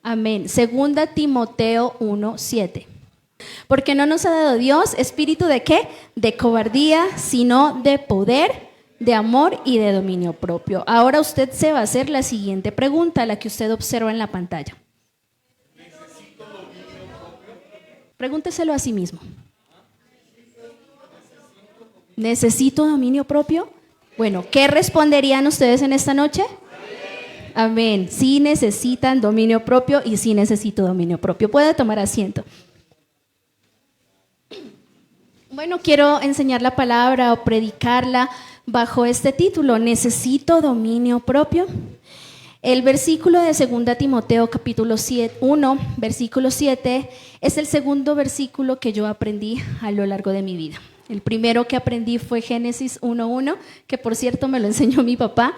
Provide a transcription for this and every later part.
Amén. Segunda Timoteo 1:7. Porque no nos ha dado Dios espíritu de ¿qué? De cobardía, sino de poder, de amor y de dominio propio. Ahora usted se va a hacer la siguiente pregunta, la que usted observa en la pantalla. Pregúnteselo a sí mismo. ¿Necesito dominio propio? Bueno, ¿qué responderían ustedes en esta noche? Amén. Sí necesitan dominio propio y sí necesito dominio propio. Puede tomar asiento. Bueno, quiero enseñar la palabra o predicarla bajo este título, ¿necesito dominio propio? El versículo de 2 Timoteo capítulo 1, versículo 7, es el segundo versículo que yo aprendí a lo largo de mi vida. El primero que aprendí fue Génesis 1:1, que por cierto me lo enseñó mi papá.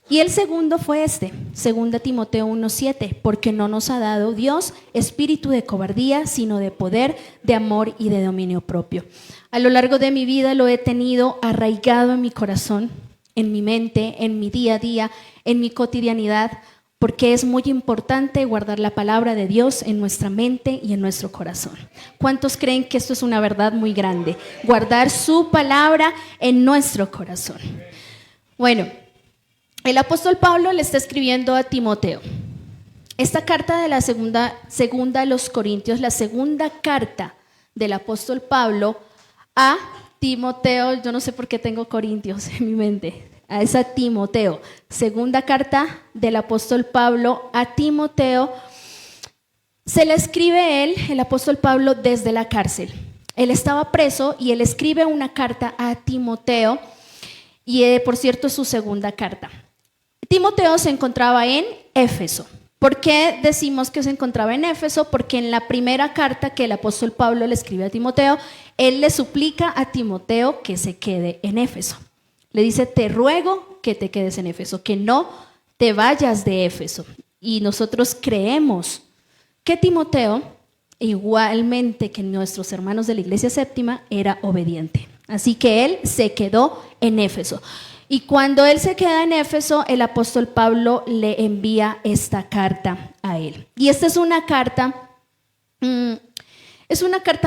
Y el segundo fue 2 Timoteo 1:7, porque no nos ha dado Dios espíritu de cobardía, sino de poder, de amor y de dominio propio. A lo largo de mi vida lo he tenido arraigado en mi corazón, en mi mente, en mi día a día, en mi cotidianidad, porque es muy importante guardar la palabra de Dios en nuestra mente y en nuestro corazón. ¿Cuántos creen que esto es una verdad muy grande? Guardar su palabra en nuestro corazón. Bueno, el apóstol Pablo le está escribiendo a Timoteo. Esta carta de la segunda a los Corintios, la segunda carta del apóstol Pablo a Timoteo, yo no sé por qué tengo Corintios en mi mente, a esa Timoteo, segunda carta del apóstol Pablo a Timoteo, se le escribe el apóstol Pablo desde la cárcel. Él estaba preso y él escribe una carta a Timoteo y por cierto es su segunda carta. Timoteo se encontraba en Éfeso. ¿Por qué decimos que se encontraba en Éfeso? Porque en la primera carta que el apóstol Pablo le escribe a Timoteo, él le suplica a Timoteo que se quede en Éfeso. Le dice, te ruego que te quedes en Éfeso, que no te vayas de Éfeso. Y nosotros creemos que Timoteo, igualmente que nuestros hermanos de la Iglesia Séptima, era obediente. Así que él se quedó en Éfeso. Y cuando él se queda en Éfeso, el apóstol Pablo le envía esta carta a él. Y esta es una carta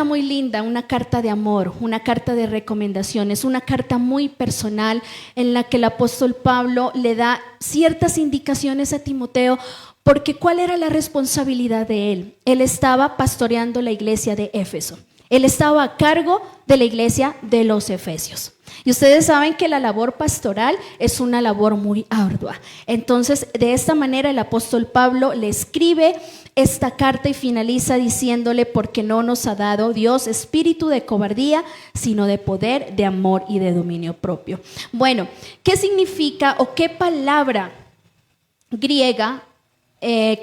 muy linda, una carta de amor, una carta de recomendación, es una carta muy personal en la que el apóstol Pablo le da ciertas indicaciones a Timoteo, porque ¿cuál era la responsabilidad de él? Él estaba pastoreando la iglesia de Éfeso. Él estaba a cargo de la iglesia de los Efesios. Y ustedes saben que la labor pastoral es una labor muy ardua. Entonces, de esta manera el apóstol Pablo le escribe esta carta y finaliza diciéndole, porque no nos ha dado Dios espíritu de cobardía, sino de poder, de amor y de dominio propio. Bueno, ¿qué significa o qué palabra griega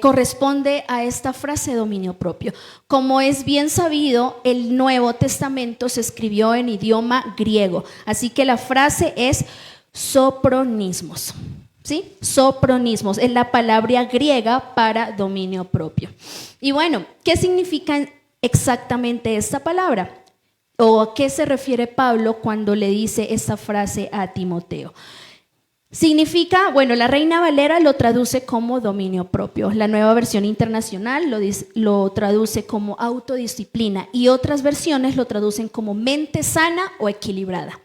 corresponde a esta frase dominio propio? Como es bien sabido, el Nuevo Testamento se escribió en idioma griego, así que la frase es sopronismos, ¿sí? Sopronismos es la palabra griega para dominio propio. Y bueno, ¿qué significa exactamente esta palabra? ¿O a qué se refiere Pablo cuando le dice esta frase a Timoteo? Significa, bueno, la Reina Valera lo traduce como dominio propio, la Nueva Versión Internacional lo traduce como autodisciplina y otras versiones lo traducen como mente sana o equilibrada,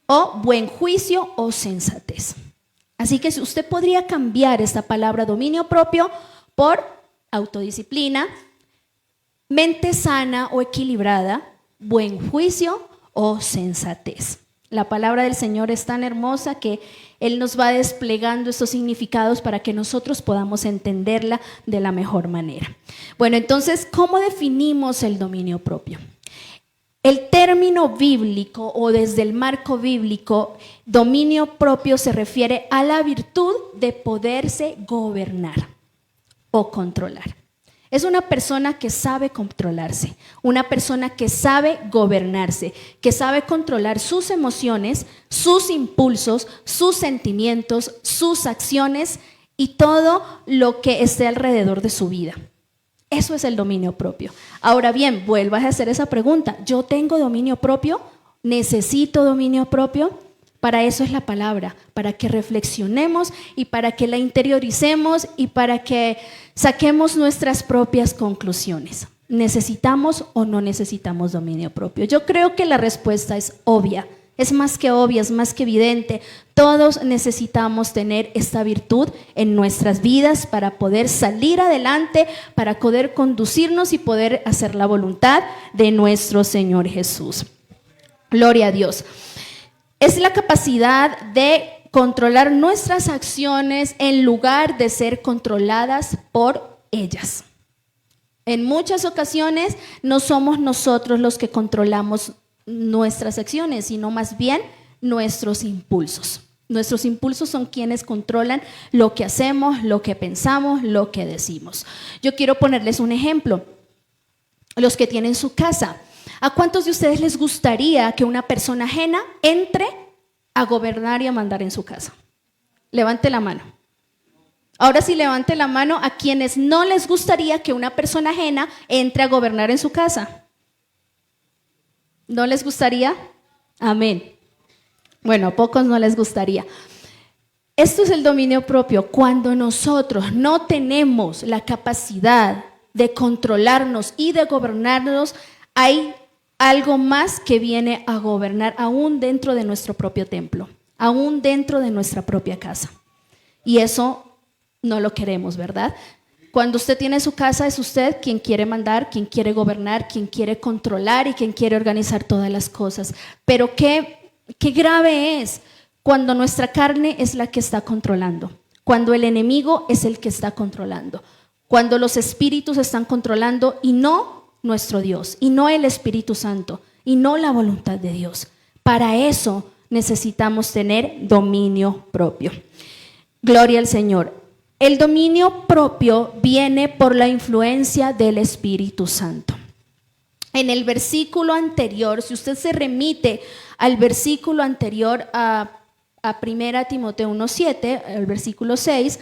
o buen juicio o sensatez. Así que usted podría cambiar esta palabra dominio propio por autodisciplina, mente sana o equilibrada, buen juicio o sensatez. La palabra del Señor es tan hermosa que Él nos va desplegando estos significados para que nosotros podamos entenderla de la mejor manera. Bueno, entonces, ¿cómo definimos el dominio propio? El término bíblico o desde el marco bíblico, dominio propio se refiere a la virtud de poderse gobernar o controlar. Es una persona que sabe controlarse, una persona que sabe gobernarse, que sabe controlar sus emociones, sus impulsos, sus sentimientos, sus acciones y todo lo que esté alrededor de su vida. Eso es el dominio propio. Ahora bien, vuelvas a hacer esa pregunta. ¿Yo tengo dominio propio? ¿Necesito dominio propio? Para eso es la palabra, para que reflexionemos y para que la interioricemos y para que saquemos nuestras propias conclusiones. ¿Necesitamos o no necesitamos dominio propio? Yo creo que la respuesta es obvia, es más que obvia, es más que evidente. Todos necesitamos tener esta virtud en nuestras vidas para poder salir adelante, para poder conducirnos y poder hacer la voluntad de nuestro Señor Jesús. Gloria a Dios. Es la capacidad de controlar nuestras acciones en lugar de ser controladas por ellas. En muchas ocasiones no somos nosotros los que controlamos nuestras acciones, sino más bien nuestros impulsos. Nuestros impulsos son quienes controlan lo que hacemos, lo que pensamos, lo que decimos. Yo quiero ponerles un ejemplo. Los que tienen su casa. ¿A cuántos de ustedes les gustaría que una persona ajena entre a gobernar y a mandar en su casa? Levante la mano. Ahora sí, levante la mano a quienes no les gustaría que una persona ajena entre a gobernar en su casa. ¿No les gustaría? Amén. Bueno, a pocos no les gustaría. Esto es el dominio propio. Cuando nosotros no tenemos la capacidad de controlarnos y de gobernarnos, hay algo más que viene a gobernar aún dentro de nuestro propio templo, aún dentro de nuestra propia casa. Y eso no lo queremos, ¿verdad? Cuando usted tiene su casa, es usted quien quiere mandar, quien quiere gobernar, quien quiere controlar y quien quiere organizar todas las cosas. Pero qué grave es cuando nuestra carne es la que está controlando, cuando el enemigo es el que está controlando, cuando los espíritus están controlando y no nuestro Dios, y no el Espíritu Santo, y no la voluntad de Dios. Para eso necesitamos tener dominio propio. Gloria al Señor. El dominio propio viene por la influencia del Espíritu Santo. En el versículo anterior, si usted se remite al versículo anterior a 1 Timoteo 1:7, el versículo 6,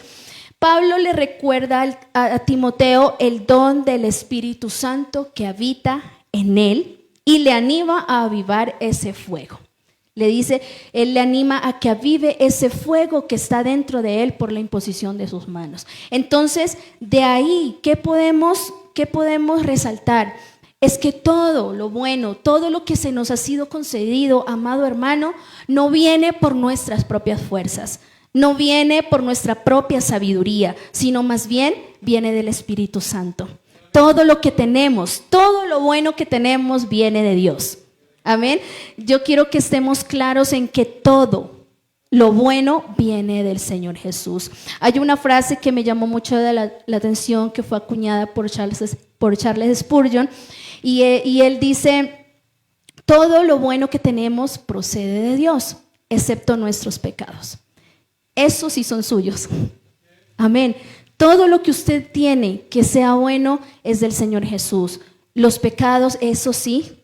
Pablo le recuerda a Timoteo el don del Espíritu Santo que habita en él y le anima a avivar ese fuego. Le dice, él le anima a que avive ese fuego que está dentro de él por la imposición de sus manos. Entonces, de ahí, ¿qué podemos resaltar? Es que todo lo bueno, todo lo que se nos ha sido concedido, amado hermano, no viene por nuestras propias fuerzas. No viene por nuestra propia sabiduría, sino más bien viene del Espíritu Santo. Todo lo que tenemos, todo lo bueno que tenemos viene de Dios. Amén. Yo quiero que estemos claros en que todo lo bueno viene del Señor Jesús. Hay una frase que me llamó mucho la atención que fue acuñada por Charles Spurgeon y él dice, todo lo bueno que tenemos procede de Dios, excepto nuestros pecados. Esos sí son suyos. Amén. Todo lo que usted tiene que sea bueno es del Señor Jesús. Los pecados, eso sí,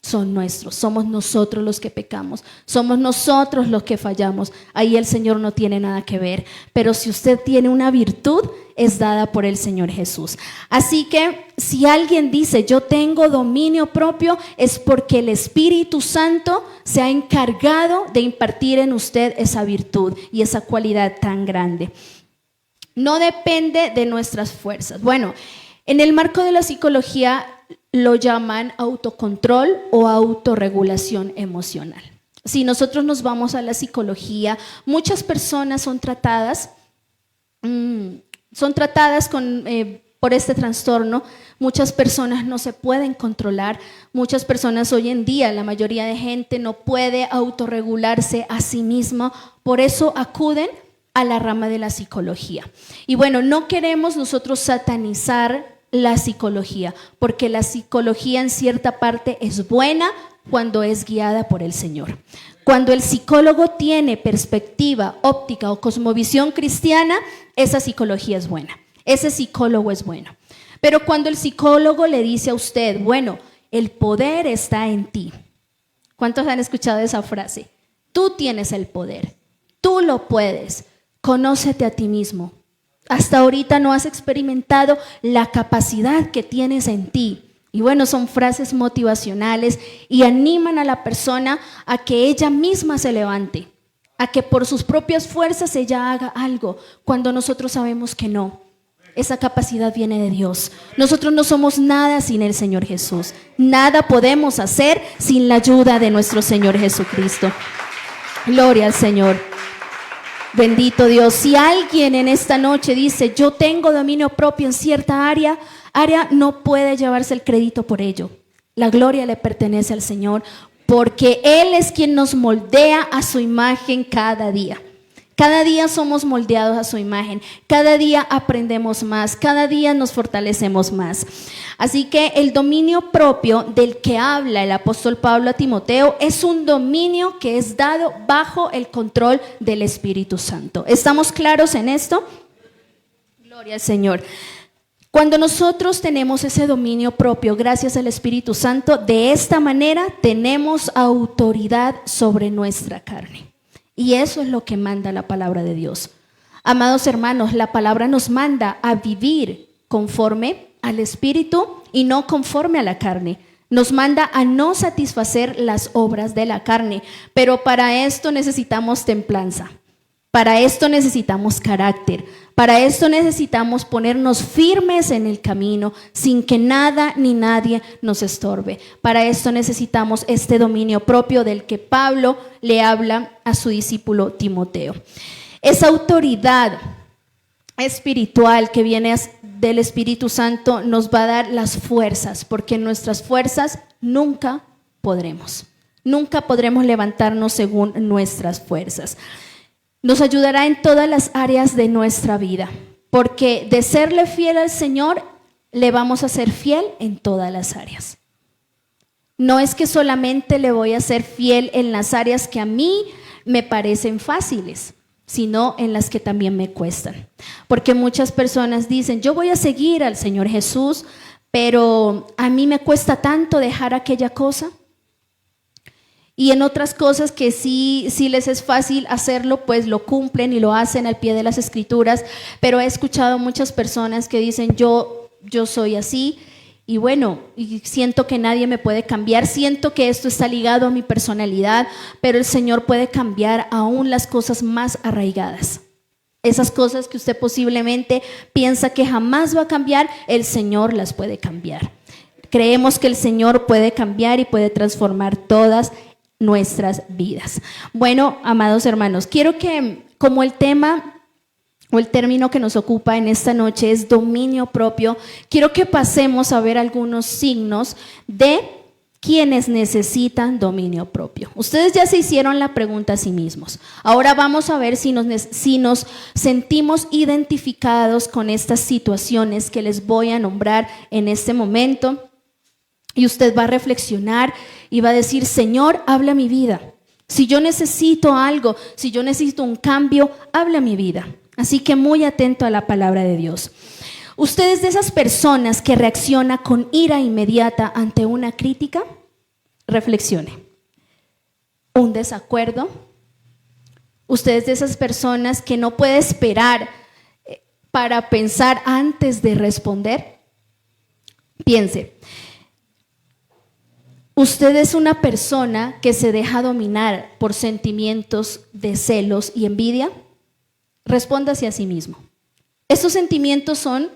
son nuestros. Somos nosotros los que pecamos. Somos nosotros los que fallamos. Ahí el Señor no tiene nada que ver. Pero si usted tiene una virtud, es dada por el Señor Jesús. Así que si alguien dice yo tengo dominio propio, es porque el Espíritu Santo se ha encargado de impartir en usted esa virtud y esa cualidad tan grande. No depende de nuestras fuerzas. Bueno, en el marco de la psicología lo llaman autocontrol o autorregulación emocional. Si nosotros nos vamos a la psicología, muchas personas son tratadas por este trastorno. Muchas personas no se pueden controlar. Muchas personas hoy en día, la mayoría de gente no puede autorregularse a sí misma. Por eso acuden a la rama de la psicología. Y bueno, no queremos nosotros satanizar la psicología, porque la psicología en cierta parte es buena cuando es guiada por el Señor. Cuando el psicólogo tiene perspectiva, óptica o cosmovisión cristiana, esa psicología es buena, ese psicólogo es bueno. Pero cuando el psicólogo le dice a usted, bueno, el poder está en ti. ¿Cuántos han escuchado esa frase? Tú tienes el poder, tú lo puedes, conócete a ti mismo. Hasta ahorita no has experimentado la capacidad que tienes en ti. Y bueno, son frases motivacionales y animan a la persona a que ella misma se levante, a que por sus propias fuerzas ella haga algo, cuando nosotros sabemos que no. Esa capacidad viene de Dios. Nosotros no somos nada sin el Señor Jesús. Nada podemos hacer sin la ayuda de nuestro Señor Jesucristo. Gloria al Señor. Bendito Dios. Si alguien en esta noche dice, yo tengo dominio propio en cierta área, no puede llevarse el crédito por ello. La gloria le pertenece al Señor, porque Él es quien nos moldea a su imagen cada día. Cada día somos moldeados a su imagen, cada día aprendemos más, cada día nos fortalecemos más. Así que el dominio propio del que habla el apóstol Pablo a Timoteo es un dominio que es dado bajo el control del Espíritu Santo. ¿Estamos claros en esto? Gloria al Señor. Cuando nosotros tenemos ese dominio propio gracias al Espíritu Santo, de esta manera tenemos autoridad sobre nuestra carne. Y eso es lo que manda la palabra de Dios. Amados hermanos, la palabra nos manda a vivir conforme al Espíritu y no conforme a la carne. Nos manda a no satisfacer las obras de la carne, pero para esto necesitamos templanza. Para esto necesitamos carácter, para esto necesitamos ponernos firmes en el camino sin que nada ni nadie nos estorbe. Para esto necesitamos este dominio propio del que Pablo le habla a su discípulo Timoteo. Esa autoridad espiritual que viene del Espíritu Santo nos va a dar las fuerzas, porque en nuestras fuerzas nunca podremos levantarnos según nuestras fuerzas. Nos ayudará en todas las áreas de nuestra vida, porque de serle fiel al Señor, le vamos a ser fiel en todas las áreas. No es que solamente le voy a ser fiel en las áreas que a mí me parecen fáciles, sino en las que también me cuestan. Porque muchas personas dicen, yo voy a seguir al Señor Jesús, pero a mí me cuesta tanto dejar aquella cosa. Y en otras cosas que sí les es fácil hacerlo, pues lo cumplen y lo hacen al pie de las Escrituras. Pero he escuchado muchas personas que dicen, yo soy así, y bueno, y siento que nadie me puede cambiar, siento que esto está ligado a mi personalidad, pero el Señor puede cambiar aún las cosas más arraigadas. Esas cosas que usted posiblemente piensa que jamás va a cambiar, el Señor las puede cambiar. Creemos que el Señor puede cambiar y puede transformar todas nuestras vidas. Bueno, amados hermanos, quiero que, como el tema o el término que nos ocupa en esta noche es dominio propio, quiero que pasemos a ver algunos signos de quienes necesitan dominio propio. Ustedes ya se hicieron la pregunta a sí mismos. Ahora vamos a ver si nos sentimos identificados con estas situaciones que les voy a nombrar en este momento. Y usted va a reflexionar y va a decir, Señor, habla mi vida. Si yo necesito algo, si yo necesito un cambio, habla mi vida. Así que muy atento a la palabra de Dios. Usted es de esas personas que reacciona con ira inmediata ante una crítica. Reflexione. Un desacuerdo. Usted es de esas personas que no puede esperar para pensar antes de responder. Piense. ¿Usted es una persona que se deja dominar por sentimientos de celos y envidia? Respóndase a sí mismo. Estos sentimientos son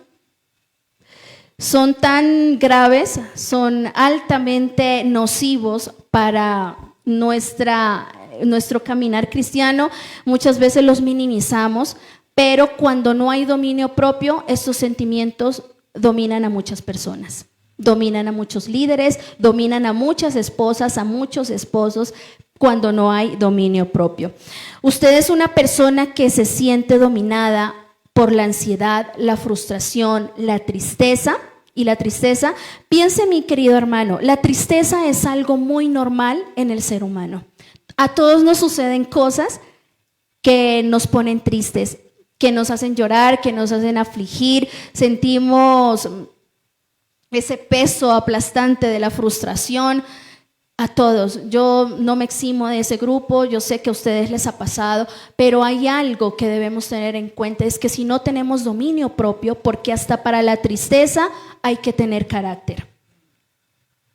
tan graves, son altamente nocivos para nuestro caminar cristiano. Muchas veces los minimizamos, pero cuando no hay dominio propio, estos sentimientos dominan a muchas personas. Dominan a muchos líderes, dominan a muchas esposas, a muchos esposos, cuando no hay dominio propio. Usted es una persona que se siente dominada por la ansiedad, la frustración, la tristeza. Y la tristeza, piense mi querido hermano, la tristeza es algo muy normal en el ser humano. A todos nos suceden cosas que nos ponen tristes, que nos hacen llorar, que nos hacen afligir, sentimos ese peso aplastante de la frustración. A todos, yo no me eximo de ese grupo, yo sé que a ustedes les ha pasado, pero hay algo que debemos tener en cuenta, es que si no tenemos dominio propio, porque hasta para la tristeza hay que tener carácter.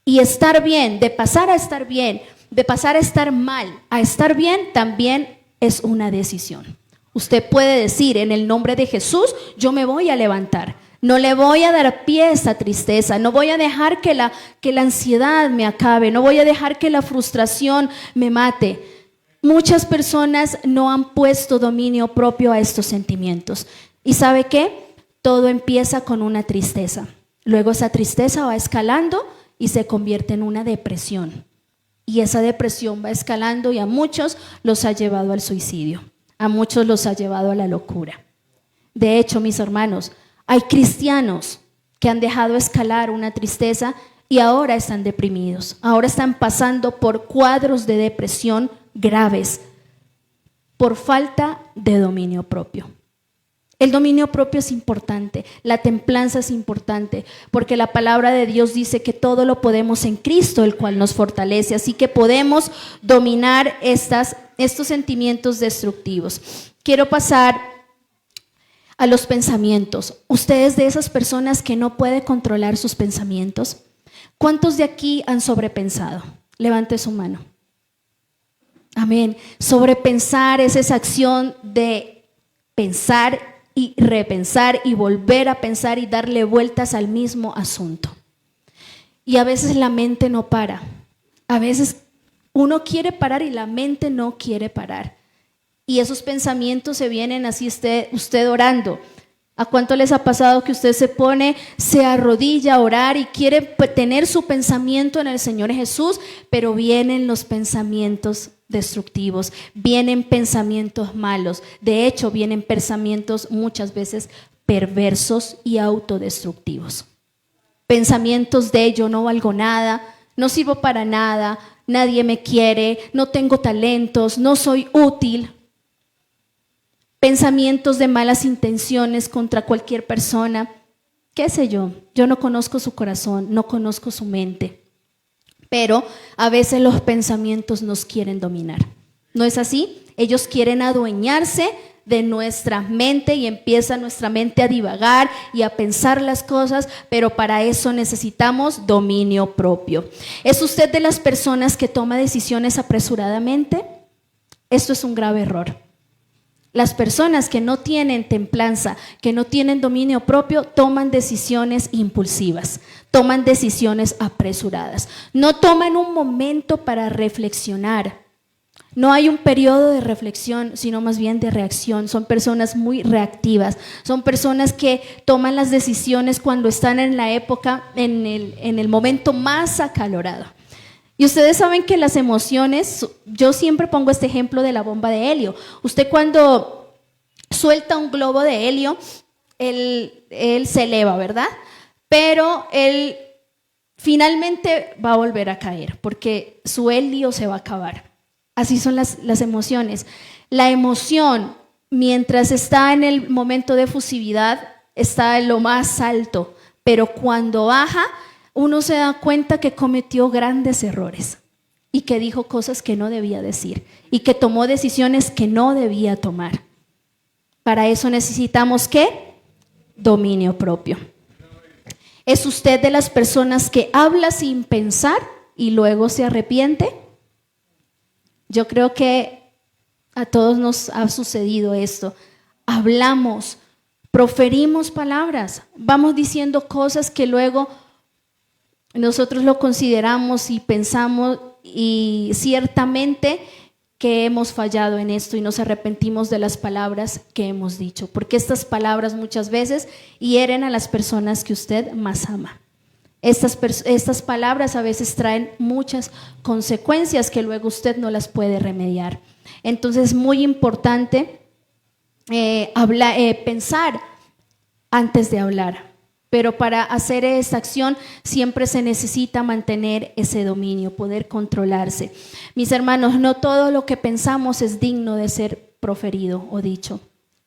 Y estar bien, de pasar a estar bien, de pasar a estar mal, a estar bien, también es una decisión. Usted puede decir, en el nombre de Jesús, yo me voy a levantar. No le voy a dar pie a esta tristeza, no voy a dejar que la ansiedad me acabe, no voy a dejar que la frustración me mate. Muchas personas no han puesto dominio propio a estos sentimientos. ¿Y sabe qué? Todo empieza con una tristeza. Luego esa tristeza va escalando y se convierte en una depresión. Y esa depresión va escalando y a muchos los ha llevado al suicidio. A muchos los ha llevado a la locura. De hecho, mis hermanos, hay cristianos que han dejado escalar una tristeza y ahora están deprimidos. Ahora están pasando por cuadros de depresión graves por falta de dominio propio. El dominio propio es importante, la templanza es importante, porque la palabra de Dios dice que todo lo podemos en Cristo, el cual nos fortalece. Así que podemos dominar estos sentimientos destructivos. Quiero pasar a los pensamientos. Ustedes de esas personas que no pueden controlar sus pensamientos, ¿cuántos de aquí han sobrepensado? Levante su mano. Amén. Sobrepensar es esa acción de pensar y repensar y volver a pensar y darle vueltas al mismo asunto. Y a veces la mente no para. A veces uno quiere parar y la mente no quiere parar. Y esos pensamientos se vienen así usted orando. ¿A cuánto les ha pasado que usted se arrodilla a orar y quiere tener su pensamiento en el Señor Jesús, pero vienen los pensamientos destructivos, vienen pensamientos malos, de hecho vienen pensamientos muchas veces perversos y autodestructivos. Pensamientos de yo no valgo nada, no sirvo para nada, nadie me quiere, no tengo talentos, no soy útil. Pensamientos de malas intenciones contra cualquier persona, qué sé yo no conozco su corazón, no conozco su mente. Pero a veces los pensamientos nos quieren dominar. ¿No es así? Ellos quieren adueñarse de nuestra mente y empieza nuestra mente a divagar y a pensar las cosas, pero para eso necesitamos dominio propio. ¿Es usted de las personas que toma decisiones apresuradamente? Esto es un grave error. Las personas que no tienen templanza, que no tienen dominio propio, toman decisiones impulsivas, toman decisiones apresuradas. No toman un momento para reflexionar. No hay un periodo de reflexión, sino más bien de reacción. Son personas muy reactivas. Son personas que toman las decisiones cuando están en la época, en el momento más acalorado. Y ustedes saben que las emociones, yo siempre pongo este ejemplo de la bomba de helio. Usted cuando suelta un globo de helio, él se eleva, ¿verdad? Pero él finalmente va a volver a caer porque su helio se va a acabar. Así son las emociones. La emoción, mientras está en el momento de efusividad, está en lo más alto, pero cuando baja, uno se da cuenta que cometió grandes errores y que dijo cosas que no debía decir y que tomó decisiones que no debía tomar. Para eso necesitamos ¿qué? Dominio propio. ¿Es usted de las personas que habla sin pensar y luego se arrepiente? Yo creo que a todos nos ha sucedido esto. Hablamos, proferimos palabras, vamos diciendo cosas que luego nosotros lo consideramos y pensamos y ciertamente que hemos fallado en esto y nos arrepentimos de las palabras que hemos dicho, porque estas palabras muchas veces hieren a las personas que usted más ama. Estas palabras a veces traen muchas consecuencias que luego usted no las puede remediar. Entonces es muy importante pensar antes de hablar. Pero para hacer esta acción siempre se necesita mantener ese dominio, poder controlarse. Mis hermanos, no todo lo que pensamos es digno de ser proferido o dicho.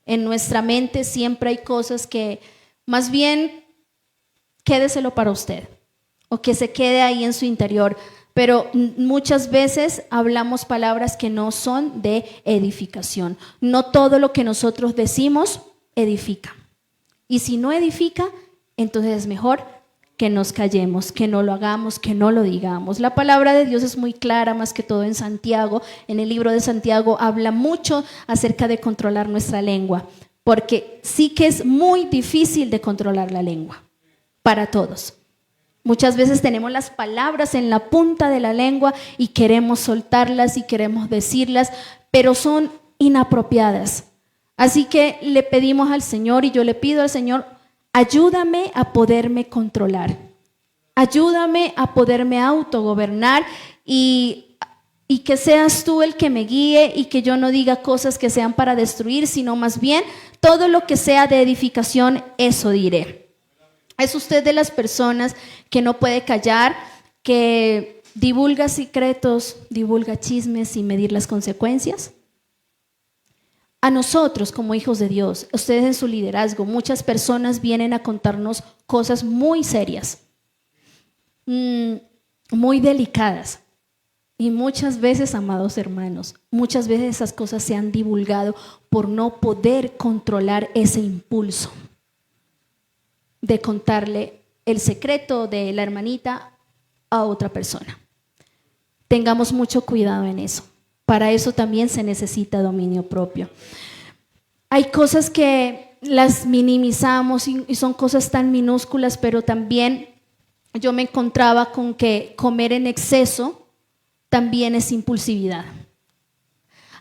En nuestra mente siempre hay cosas que más bien quédeselo para usted o que se quede ahí en su interior. Pero muchas veces hablamos palabras que no son de edificación. No todo lo que nosotros decimos edifica. Y si no edifica, entonces es mejor que nos callemos, que no lo hagamos, que no lo digamos. La palabra de Dios es muy clara, más que todo en Santiago. En el libro de Santiago habla mucho acerca de controlar nuestra lengua, porque sí que es muy difícil de controlar la lengua para todos. Muchas veces tenemos las palabras en la punta de la lengua y queremos soltarlas y queremos decirlas, pero son inapropiadas. Así que le pedimos al Señor, y yo le pido al Señor, ayúdame a poderme controlar, ayúdame a poderme autogobernar y que seas tú el que me guíe y que yo no diga cosas que sean para destruir, sino más bien todo lo que sea de edificación, eso diré. ¿Es usted de las personas que no puede callar, que divulga secretos, divulga chismes sin medir las consecuencias? A nosotros como hijos de Dios, ustedes en su liderazgo, muchas personas vienen a contarnos cosas muy serias, muy delicadas. Y muchas veces, amados hermanos, muchas veces esas cosas se han divulgado por no poder controlar ese impulso de contarle el secreto de la hermanita a otra persona. Tengamos mucho cuidado en eso. Para eso también se necesita dominio propio. Hay cosas que las minimizamos y son cosas tan minúsculas, pero también yo me encontraba con que comer en exceso también es impulsividad.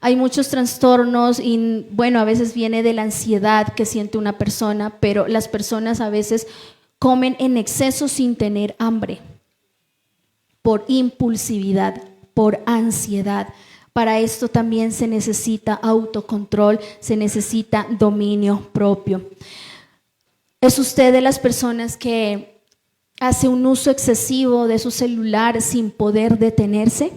Hay muchos trastornos y bueno, a veces viene de la ansiedad que siente una persona, pero las personas a veces comen en exceso sin tener hambre, por impulsividad, por ansiedad. Para esto también se necesita autocontrol, se necesita dominio propio. ¿Es usted de las personas que hace un uso excesivo de su celular sin poder detenerse?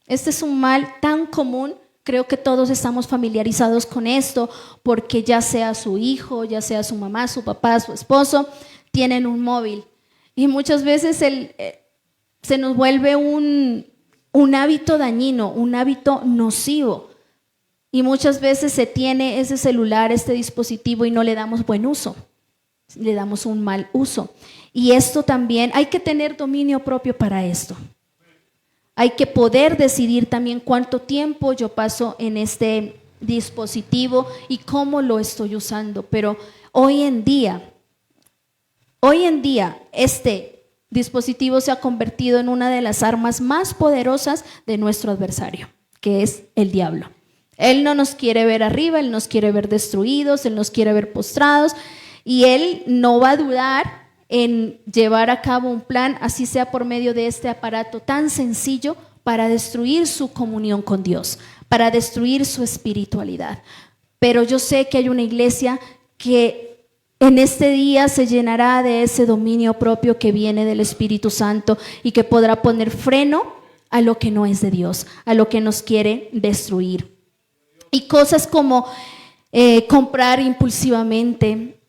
Este es un mal tan común. Creo que todos estamos familiarizados con esto, porque ya sea su hijo, ya sea su mamá, su papá, su esposo, tienen un móvil. Y muchas veces se nos vuelve un hábito dañino, un hábito nocivo. Y muchas veces se tiene ese celular, este dispositivo, y no le damos buen uso, le damos un mal uso. Y esto también, hay que tener dominio propio para esto. Hay que poder decidir también cuánto tiempo yo paso en este dispositivo y cómo lo estoy usando. Pero hoy en día, este dispositivo se ha convertido en una de las armas más poderosas de nuestro adversario, que es el diablo. Él no nos quiere ver arriba, él nos quiere ver destruidos, él nos quiere ver postrados, y él no va a dudar en llevar a cabo un plan, así sea por medio de este aparato tan sencillo, para destruir su comunión con Dios, para destruir su espiritualidad. Pero yo sé que hay una iglesia que en este día se llenará de ese dominio propio que viene del Espíritu Santo y que podrá poner freno a lo que no es de Dios, a lo que nos quiere destruir. Y cosas como comprar impulsivamente,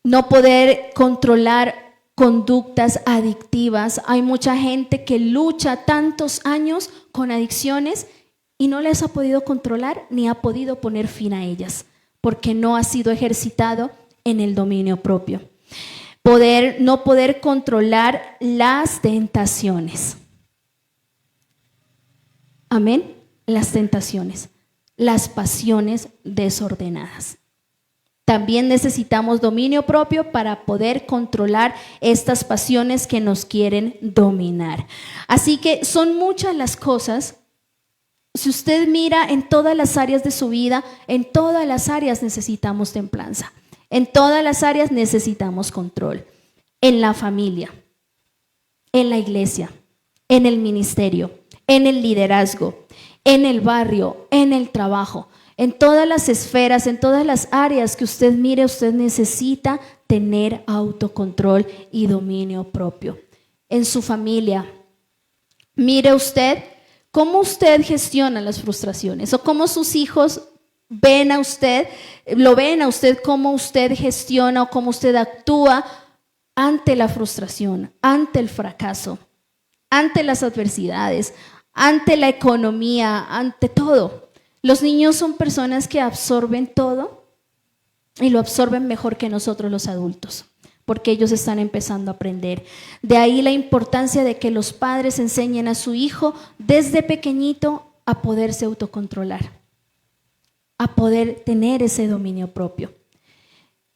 no poder controlar conductas adictivas. Hay mucha gente que lucha tantos años con adicciones y no les ha podido controlar ni ha podido poner fin a ellas, porque no ha sido ejercitado en el dominio propio. No poder controlar las tentaciones. Amén. Las tentaciones, las pasiones desordenadas. También necesitamos dominio propio para poder controlar estas pasiones que nos quieren dominar. Así que son muchas las cosas. Si usted mira en todas las áreas de su vida, en todas las áreas necesitamos templanza. En todas las áreas necesitamos control. En la familia, en la iglesia, en el ministerio, en el liderazgo, en el barrio, en el trabajo. En todas las esferas, en todas las áreas que usted mire, usted necesita tener autocontrol y dominio propio. En su familia, mire usted cómo usted gestiona las frustraciones o cómo sus hijos lo ven a usted, cómo usted gestiona o cómo usted actúa ante la frustración, ante el fracaso, ante las adversidades, ante la economía, ante todo. Los niños son personas que absorben todo y lo absorben mejor que nosotros los adultos, porque ellos están empezando a aprender. De ahí la importancia de que los padres enseñen a su hijo desde pequeñito a poderse autocontrolar, a poder tener ese dominio propio.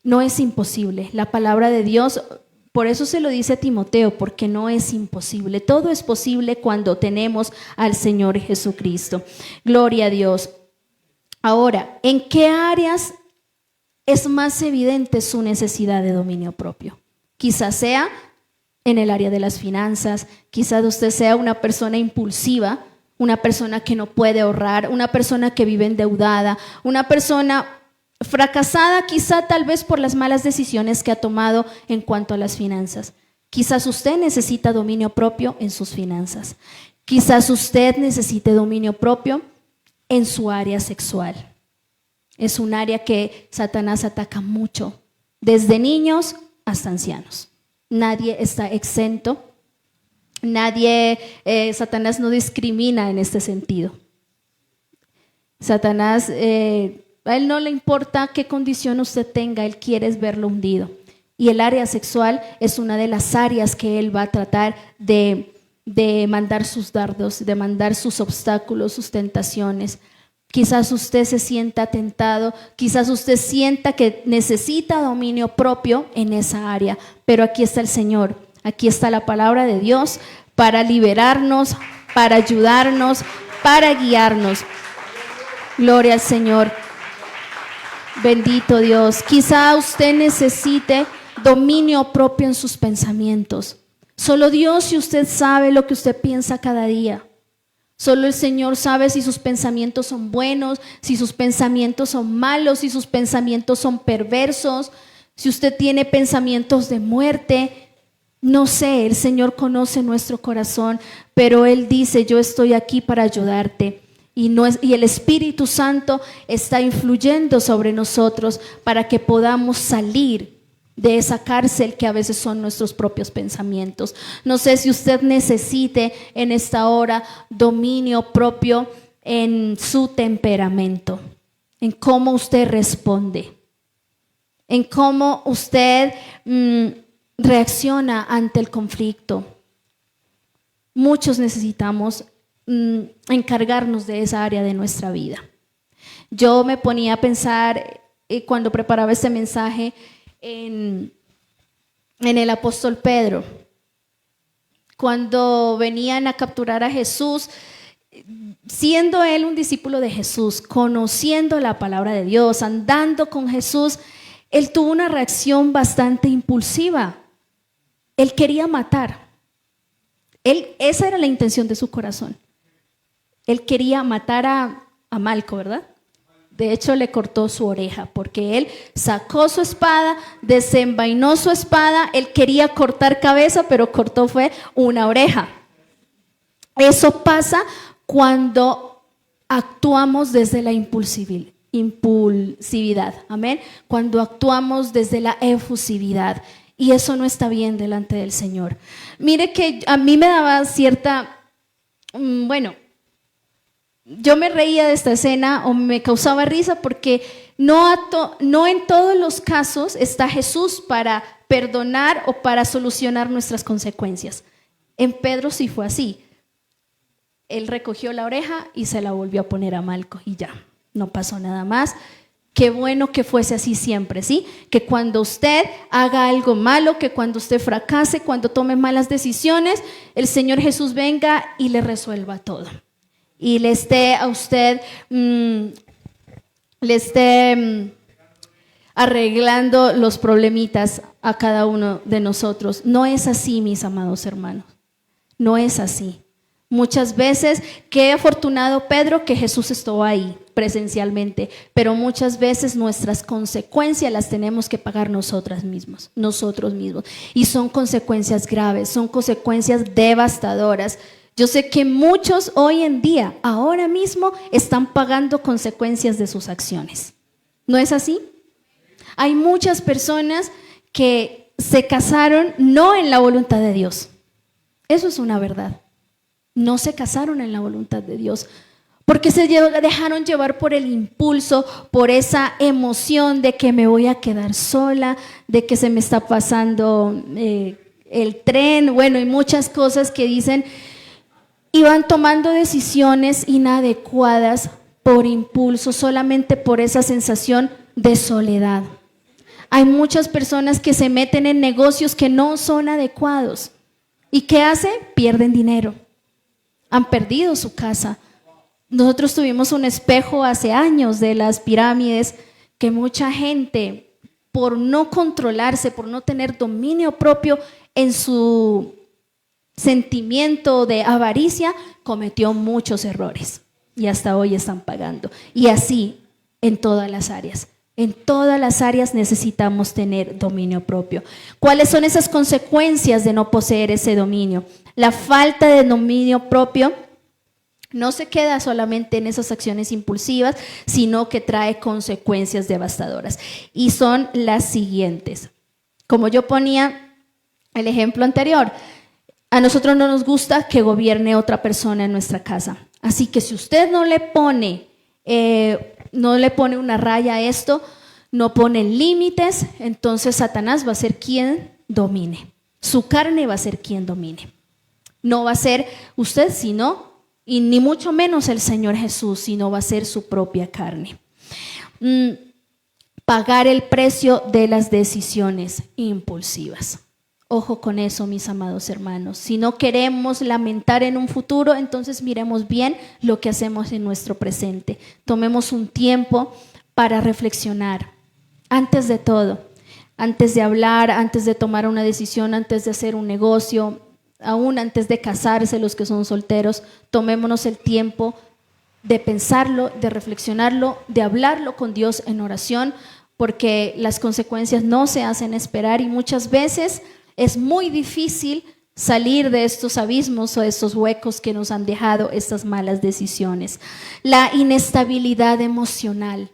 No es imposible. La palabra de Dios, por eso se lo dice a Timoteo, porque no es imposible. Todo es posible cuando tenemos al Señor Jesucristo. Gloria a Dios. Ahora, ¿en qué áreas es más evidente su necesidad de dominio propio? Quizás sea en el área de las finanzas, quizás usted sea una persona impulsiva, una persona que no puede ahorrar, una persona que vive endeudada, una persona fracasada quizá tal vez por las malas decisiones que ha tomado en cuanto a las finanzas. Quizás usted necesita dominio propio en sus finanzas. Quizás usted necesite dominio propio en su área sexual. Es un área que Satanás ataca mucho, desde niños hasta ancianos. Nadie está exento. Satanás no discrimina en este sentido. Satanás, a él no le importa qué condición usted tenga, él quiere verlo hundido. Y el área sexual es una de las áreas que él va a tratar de mandar sus dardos, de mandar sus obstáculos, sus tentaciones. Quizás usted se sienta tentado, quizás usted sienta que necesita dominio propio en esa área, pero aquí está el Señor, aquí está la palabra de Dios para liberarnos, para ayudarnos, para guiarnos. Gloria al Señor. Bendito Dios. Quizá usted necesite dominio propio en sus pensamientos. Solo Dios y usted sabe lo que usted piensa cada día. Solo el Señor sabe si sus pensamientos son buenos, si sus pensamientos son malos, si sus pensamientos son perversos, si usted tiene pensamientos de muerte. No sé, el Señor conoce nuestro corazón, pero Él dice, yo estoy aquí para ayudarte. Y el Espíritu Santo está influyendo sobre nosotros para que podamos salir de esa cárcel que a veces son nuestros propios pensamientos. No sé si usted necesite en esta hora dominio propio en su temperamento, en cómo usted responde, en cómo usted reacciona ante el conflicto. Muchos necesitamos encargarnos de esa área de nuestra vida. Yo me ponía a pensar cuando preparaba este mensaje en el apóstol Pedro, cuando venían a capturar a Jesús, siendo él un discípulo de Jesús, conociendo la palabra de Dios, andando con Jesús, él tuvo una reacción bastante impulsiva. Él quería matar. Esa era la intención de su corazón. Él quería matar a Malco, ¿verdad? De hecho, le cortó su oreja porque él sacó su espada, desenvainó su espada, él quería cortar cabeza, pero cortó fue una oreja. Eso pasa cuando actuamos desde la impulsividad, amén. Cuando actuamos desde la efusividad, y eso no está bien delante del Señor. Mire que a mí me daba cierta, yo me reía de esta escena o me causaba risa porque no en todos los casos está Jesús para perdonar o para solucionar nuestras consecuencias. En Pedro sí fue así. Él recogió la oreja y se la volvió a poner a Malco y ya, no pasó nada más. Qué bueno que fuese así siempre, ¿sí? Que cuando usted haga algo malo, que cuando usted fracase, cuando tome malas decisiones, el Señor Jesús venga y le resuelva todo. Y le esté a usted, arreglando los problemitas a cada uno de nosotros. No es así, mis amados hermanos. No es así. Muchas veces, qué afortunado Pedro que Jesús estuvo ahí presencialmente, pero muchas veces nuestras consecuencias las tenemos que pagar nosotros mismos. Y son consecuencias graves, son consecuencias devastadoras. Yo sé que muchos hoy en día, ahora mismo, están pagando consecuencias de sus acciones. ¿No es así? Hay muchas personas que se casaron no en la voluntad de Dios. Eso es una verdad. No se casaron en la voluntad de Dios. porque se dejaron llevar por el impulso, por esa emoción de que me voy a quedar sola, de que se me está pasando el tren, bueno, y muchas cosas que dicen, y van tomando decisiones inadecuadas por impulso, solamente por esa sensación de soledad. Hay muchas personas que se meten en negocios que no son adecuados. ¿Y qué hacen? Pierden dinero. Han perdido su casa. Nosotros tuvimos un espejo hace años de las pirámides que mucha gente, por no controlarse, por no tener dominio propio en su sentimiento de avaricia, cometió muchos errores y hasta hoy están pagando. Y así en todas las áreas. En todas las áreas necesitamos tener dominio propio. ¿Cuáles son esas consecuencias de no poseer ese dominio? La falta de dominio propio no se queda solamente en esas acciones impulsivas, sino que trae consecuencias devastadoras. Y son las siguientes. Como yo ponía el ejemplo anterior, a nosotros no nos gusta que gobierne otra persona en nuestra casa. Así que si usted no le pone una raya a esto, no pone límites, entonces Satanás va a ser quien domine. Su carne va a ser quien domine. No va a ser usted, sino, y ni mucho menos el Señor Jesús, sino va a ser su propia carne. Pagar el precio de las decisiones impulsivas. Ojo con eso, mis amados hermanos. Si no queremos lamentar en un futuro, entonces miremos bien lo que hacemos en nuestro presente. Tomemos un tiempo para reflexionar. Antes de todo, antes de hablar, antes de tomar una decisión, antes de hacer un negocio, aún antes de casarse, los que son solteros, tomémonos el tiempo de pensarlo, de reflexionarlo, de hablarlo con Dios en oración, porque las consecuencias no se hacen esperar y muchas veces es muy difícil salir de estos abismos o de estos huecos que nos han dejado estas malas decisiones. La inestabilidad emocional.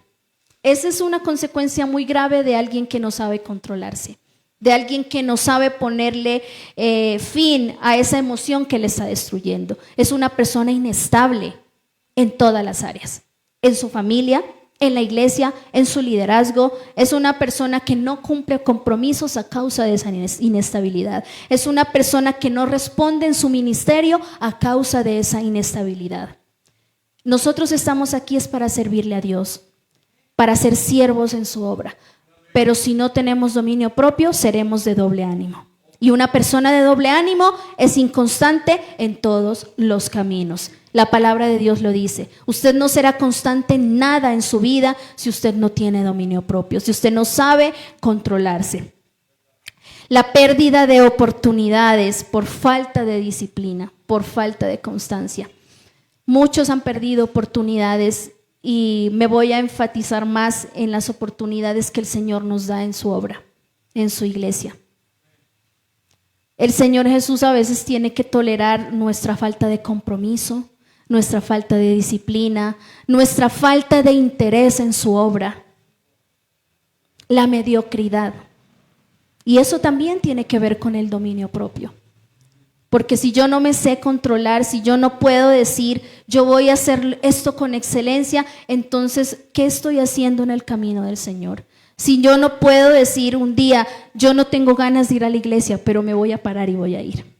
Esa es una consecuencia muy grave de alguien que no sabe controlarse, de alguien que no sabe ponerle fin a esa emoción que le está destruyendo. Es una persona inestable en todas las áreas, en su familia, en la iglesia, en su liderazgo. Es una persona que no cumple compromisos a causa de esa inestabilidad. Es una persona que no responde en su ministerio a causa de esa inestabilidad. Nosotros estamos aquí es para servirle a Dios, para ser siervos en su obra. Pero si no tenemos dominio propio, seremos de doble ánimo. Y una persona de doble ánimo es inconstante en todos los caminos. La palabra de Dios lo dice. Usted no será constante en nada en su vida si usted no tiene dominio propio, si usted no sabe controlarse. La pérdida de oportunidades por falta de disciplina, por falta de constancia. Muchos han perdido oportunidades y me voy a enfatizar más en las oportunidades que el Señor nos da en su obra, en su iglesia. El Señor Jesús a veces tiene que tolerar nuestra falta de compromiso, nuestra falta de disciplina, nuestra falta de interés en su obra, la mediocridad. Y eso también tiene que ver con el dominio propio. Porque si yo no me sé controlar, si yo no puedo decir, yo voy a hacer esto con excelencia, entonces, ¿qué estoy haciendo en el camino del Señor? Si yo no puedo decir un día, yo no tengo ganas de ir a la iglesia, pero me voy a parar y voy a ir.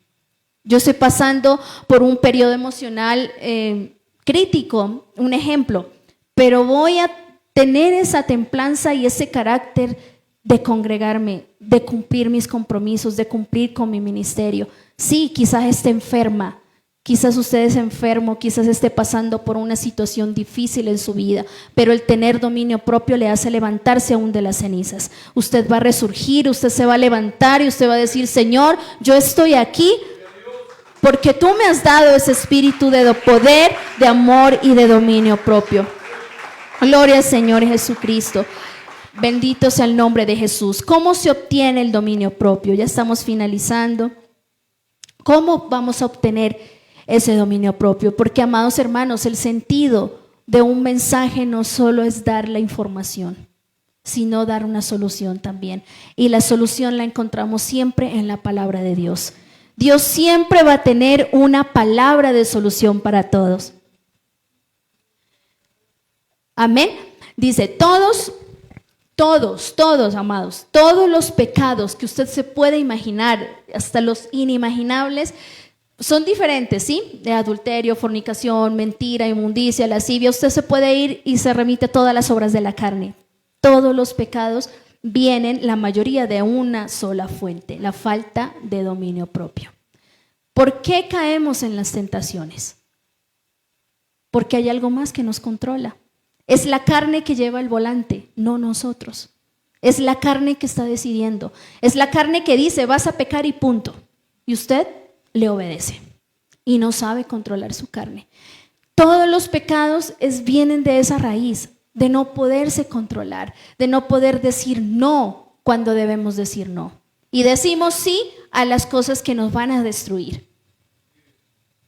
Yo estoy pasando por un periodo emocional crítico, un ejemplo, pero voy a tener esa templanza y ese carácter de congregarme, de cumplir mis compromisos, de cumplir con mi ministerio. Sí, quizás esté enferma, quizás usted es enfermo, quizás esté pasando por una situación difícil en su vida, pero el tener dominio propio le hace levantarse aún de las cenizas. Usted va a resurgir, usted se va a levantar y usted va a decir, Señor, yo estoy aquí porque tú me has dado ese espíritu de poder, de amor y de dominio propio. Gloria al Señor Jesucristo. Bendito sea el nombre de Jesús. ¿Cómo se obtiene el dominio propio? Ya estamos finalizando. ¿Cómo vamos a obtener ese dominio propio? Porque, amados hermanos, el sentido de un mensaje no solo es dar la información, sino dar una solución también. Y la solución la encontramos siempre en la palabra de Dios. Dios siempre va a tener una palabra de solución para todos. Amén. Dice, todos, amados, todos los pecados que usted se puede imaginar, hasta los inimaginables, son diferentes, ¿sí? De adulterio, fornicación, mentira, inmundicia, lascivia. Usted se puede ir y se remite a todas las obras de la carne. Todos los pecados vienen, la mayoría, de una sola fuente, la falta de dominio propio. ¿Por qué caemos en las tentaciones? Porque hay algo más que nos controla. Es la carne que lleva el volante, no nosotros. Es la carne que está decidiendo. Es la carne que dice, vas a pecar y punto. Y usted le obedece y no sabe controlar su carne. Todos los pecados vienen de esa raíz, de no poderse controlar, de no poder decir no cuando debemos decir no. Y decimos sí a las cosas que nos van a destruir.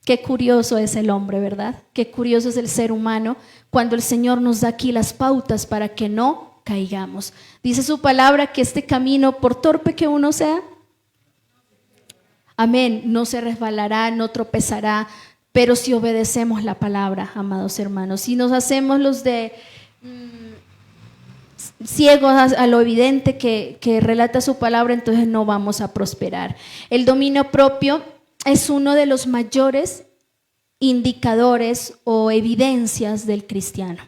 Qué curioso es el hombre, ¿verdad? Qué curioso es el ser humano cuando el Señor nos da aquí las pautas para que no caigamos. Dice su palabra que este camino, por torpe que uno sea, amén, no se resbalará, no tropezará, pero si obedecemos la palabra, amados hermanos, si nos hacemos los de ciegos a lo evidente que relata su palabra, entonces no vamos a prosperar. El dominio propio es uno de los mayores indicadores o evidencias del cristiano.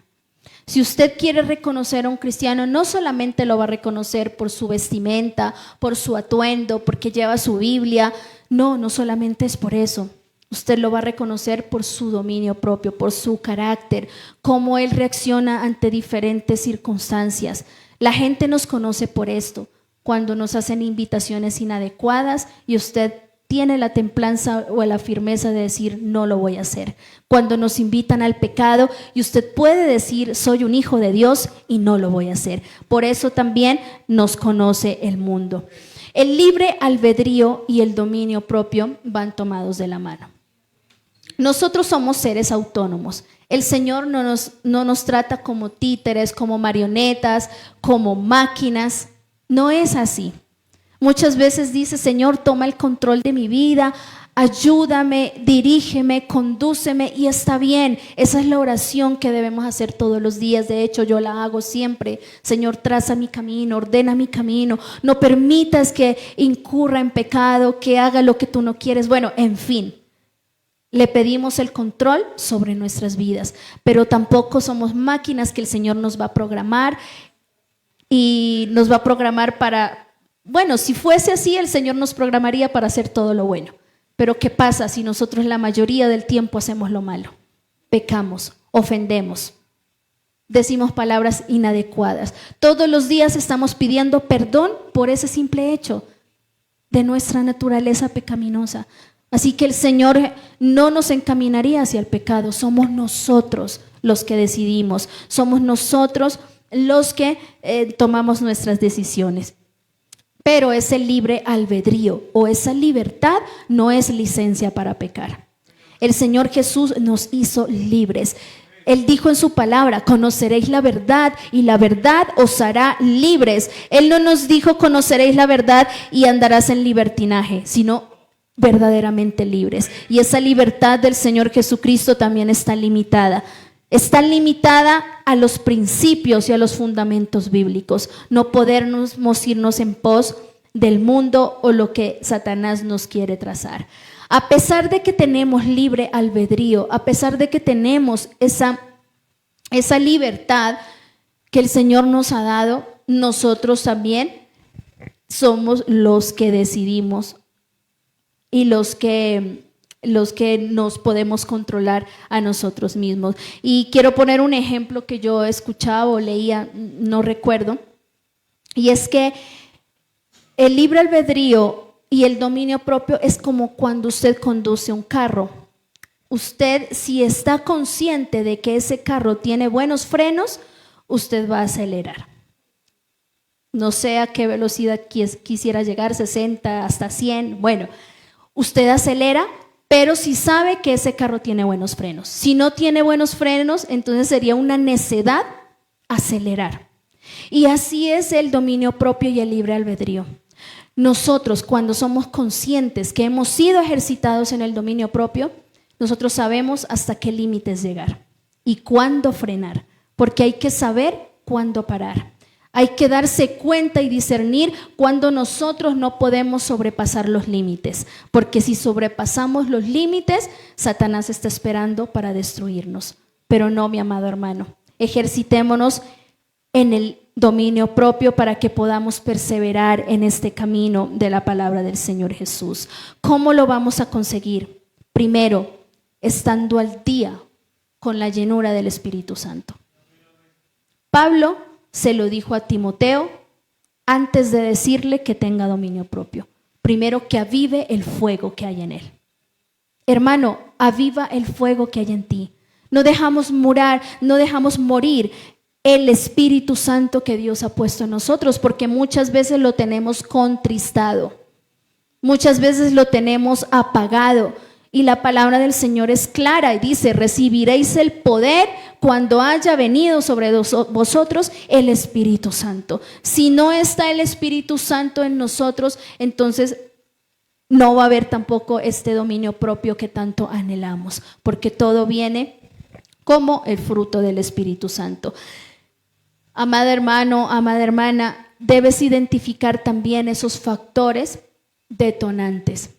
Si usted quiere reconocer a un cristiano, no solamente lo va a reconocer por su vestimenta, por su atuendo, porque lleva su Biblia. No solamente es por eso. Usted lo va a reconocer por su dominio propio, por su carácter, cómo él reacciona ante diferentes circunstancias. La gente nos conoce por esto, cuando nos hacen invitaciones inadecuadas y usted tiene la templanza o la firmeza de decir no lo voy a hacer. Cuando nos invitan al pecado y usted puede decir soy un hijo de Dios y no lo voy a hacer. Por eso también nos conoce el mundo. El libre albedrío y el dominio propio van tomados de la mano. Nosotros somos seres autónomos. El Señor no nos trata como títeres, como marionetas, como máquinas. No es así. Muchas veces dice, Señor, toma el control de mi vida, ayúdame, dirígeme, condúceme, y está bien. Esa es la oración que debemos hacer todos los días. De hecho, yo la hago siempre. Señor, traza mi camino, ordena mi camino. No permitas que incurra en pecado, que haga lo que tú no quieres. Bueno, en fin, le pedimos el control sobre nuestras vidas, pero tampoco somos máquinas que el Señor nos va a programar y nos va a programar para... Bueno, si fuese así, el Señor nos programaría para hacer todo lo bueno. Pero ¿qué pasa si nosotros la mayoría del tiempo hacemos lo malo? Pecamos, ofendemos, decimos palabras inadecuadas. Todos los días estamos pidiendo perdón por ese simple hecho de nuestra naturaleza pecaminosa. Así que el Señor no nos encaminaría hacia el pecado. Somos nosotros los que decidimos. Somos nosotros los que tomamos nuestras decisiones. Pero ese libre albedrío o esa libertad no es licencia para pecar. El Señor Jesús nos hizo libres. Él dijo en su palabra, conoceréis la verdad y la verdad os hará libres. Él no nos dijo conoceréis la verdad y andarás en libertinaje, sino verdaderamente libres. Y esa libertad del Señor Jesucristo también está limitada. Está limitada a los principios y a los fundamentos bíblicos. No podernos irnos en pos del mundo o lo que Satanás nos quiere trazar. A pesar de que tenemos libre albedrío, a pesar de que tenemos esa libertad que el Señor nos ha dado, nosotros también somos los que decidimos y los que nos podemos controlar a nosotros mismos. Y quiero poner un ejemplo que yo escuchaba o leía, no recuerdo, y es que el libre albedrío y el dominio propio es como cuando usted conduce un carro. Usted, si está consciente de que ese carro tiene buenos frenos, usted va a acelerar. No sé a qué velocidad quisiera llegar, 60 hasta 100, bueno, usted acelera, pero si sabe que ese carro tiene buenos frenos. Si no tiene buenos frenos, entonces sería una necedad acelerar. Y así es el dominio propio y el libre albedrío. Nosotros, cuando somos conscientes que hemos sido ejercitados en el dominio propio, nosotros sabemos hasta qué límites llegar y cuándo frenar, porque hay que saber cuándo parar. Hay que darse cuenta y discernir cuando nosotros no podemos sobrepasar los límites, porque si sobrepasamos los límites, Satanás está esperando para destruirnos. Pero no, mi amado hermano, ejercitémonos en el dominio propio para que podamos perseverar en este camino de la palabra del Señor Jesús. ¿Cómo lo vamos a conseguir? Primero, estando al día con la llenura del Espíritu Santo. Pablo se lo dijo a Timoteo antes de decirle que tenga dominio propio. Primero, que avive el fuego que hay en él. Hermano, aviva el fuego que hay en ti. No dejamos morir el Espíritu Santo que Dios ha puesto en nosotros, porque muchas veces lo tenemos contristado, muchas veces lo tenemos apagado. Y la palabra del Señor es clara y dice: recibiréis el poder cuando haya venido sobre vosotros el Espíritu Santo. Si no está el Espíritu Santo en nosotros, entonces no va a haber tampoco este dominio propio que tanto anhelamos, porque todo viene como el fruto del Espíritu Santo. Amado hermano, amada hermana, debes identificar también esos factores detonantes.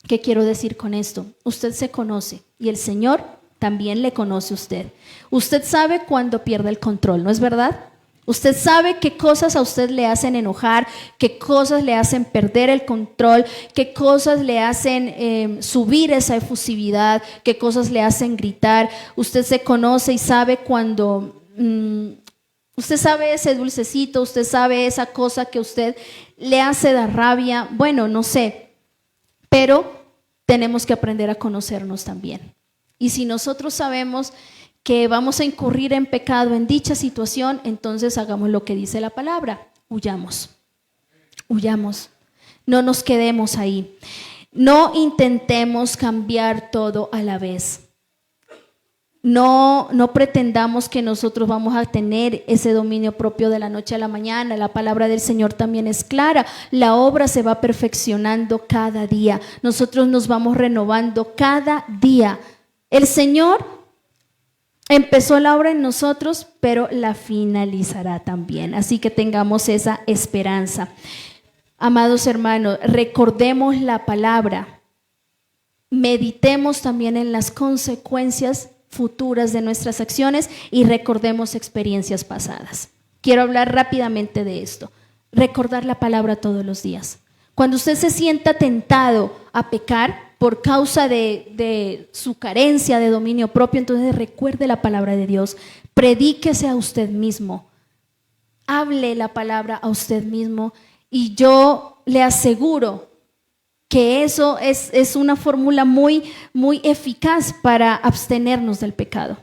¿Qué quiero decir con esto? Usted se conoce y el Señor también le conoce a usted. Usted sabe cuándo pierde el control, ¿no es verdad? Usted sabe qué cosas a usted le hacen enojar, qué cosas le hacen perder el control, qué cosas le hacen subir esa efusividad, qué cosas le hacen gritar. Usted se conoce y sabe cuando... usted sabe ese dulcecito, usted sabe esa cosa que a usted le hace dar rabia. Bueno, no sé, pero tenemos que aprender a conocernos también. Y si nosotros sabemos que vamos a incurrir en pecado en dicha situación, entonces hagamos lo que dice la palabra: huyamos, huyamos, no nos quedemos ahí, no intentemos cambiar todo a la vez. No pretendamos que nosotros vamos a tener ese dominio propio de la noche a la mañana. La palabra del Señor también es clara. La obra se va perfeccionando cada día. Nosotros nos vamos renovando cada día. El Señor empezó la obra en nosotros, pero la finalizará también. Así que tengamos esa esperanza. Amados hermanos, recordemos la palabra. Meditemos también en las consecuencias futuras de nuestras acciones y recordemos experiencias pasadas. Quiero hablar rápidamente de esto. Recordar la palabra todos los días. Cuando usted se sienta tentado a pecar por causa de su carencia de dominio propio, entonces recuerde la palabra de Dios. Predíquese a usted mismo. Hable la palabra a usted mismo y yo le aseguro que eso es una fórmula muy eficaz para abstenernos del pecado.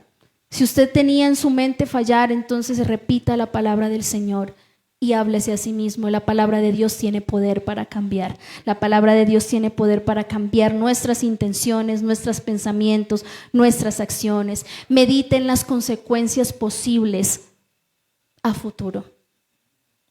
Si usted tenía en su mente fallar, entonces repita la palabra del Señor y háblese a sí mismo. La palabra de Dios tiene poder para cambiar. La palabra de Dios tiene poder para cambiar nuestras intenciones, nuestros pensamientos, nuestras acciones. Medite en las consecuencias posibles a futuro.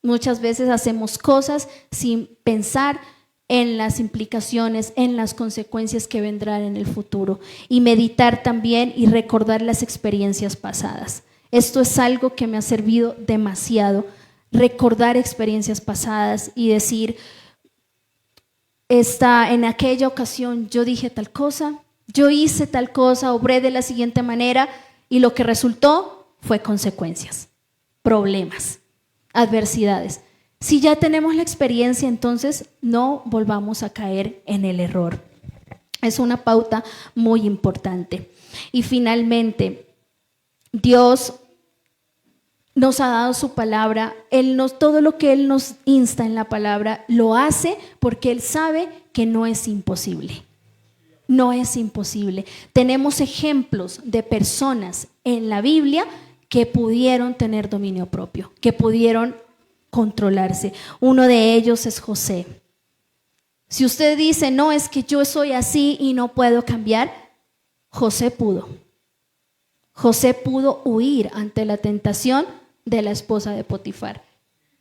Muchas veces hacemos cosas sin pensar en las implicaciones, en las consecuencias que vendrán en el futuro, y meditar también y recordar las experiencias pasadas. Esto es algo que me ha servido demasiado, recordar experiencias pasadas y decir: en aquella ocasión yo dije tal cosa, yo hice tal cosa, obré de la siguiente manera y lo que resultó fue consecuencias, problemas, adversidades. Si ya tenemos la experiencia, entonces no volvamos a caer en el error. Es una pauta muy importante. Y finalmente, Dios nos ha dado su palabra. Todo lo que Él nos insta en la palabra lo hace porque Él sabe que no es imposible. No es imposible. Tenemos ejemplos de personas en la Biblia que pudieron tener dominio propio, que pudieron controlarse. Uno de ellos es José. Si usted dice: no, es que yo soy así y no puedo cambiar, José pudo. José pudo huir ante la tentación de la esposa de Potifar.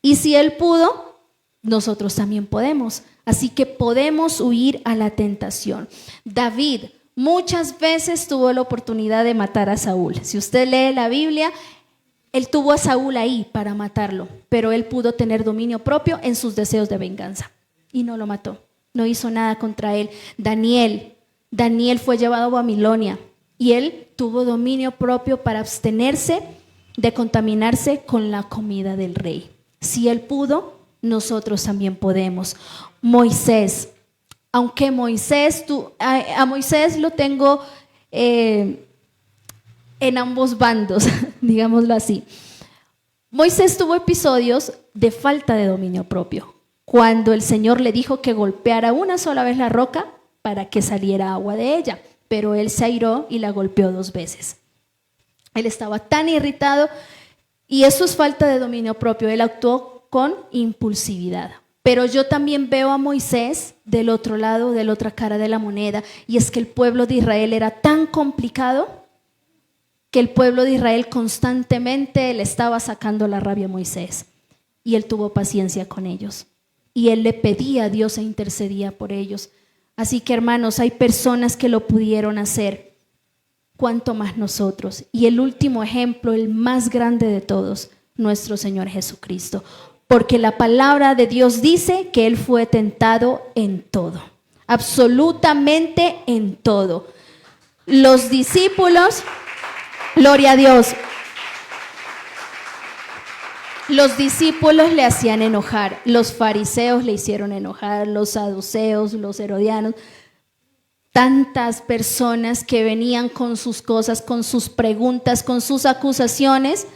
Y si él pudo, nosotros también podemos. Así que podemos huir a la tentación. David muchas veces tuvo la oportunidad de matar a Saúl. Si usted lee la Biblia, Él tuvo a Saúl ahí para matarlo, pero él pudo tener dominio propio en sus deseos de venganza y no lo mató, no hizo nada contra él. Daniel fue llevado a Babilonia y él tuvo dominio propio para abstenerse de contaminarse con la comida del rey. Si él pudo, nosotros también podemos. Moisés, aunque a Moisés lo tengo en ambos bandos, digámoslo así. Moisés tuvo episodios de falta de dominio propio, cuando el Señor le dijo que golpeara una sola vez la roca para que saliera agua de ella, pero él se airó y la golpeó 2 veces. Él estaba tan irritado y eso es falta de dominio propio. Él actuó con impulsividad. Pero yo también veo a Moisés del otro lado, de la otra cara de la moneda, y es que el pueblo de Israel era tan complicado que el pueblo de Israel constantemente le estaba sacando la rabia a Moisés, y él tuvo paciencia con ellos, y él le pedía a Dios e intercedía por ellos. Así que, hermanos, hay personas que lo pudieron hacer, cuánto más nosotros. Y el último ejemplo, el más grande de todos, nuestro Señor Jesucristo. Porque la palabra de Dios dice que Él fue tentado en todo, absolutamente en todo. Los discípulos, gloria a Dios, los discípulos le hacían enojar, los fariseos le hicieron enojar, los saduceos, los herodianos, tantas personas que venían con sus cosas, con sus preguntas, con sus acusaciones.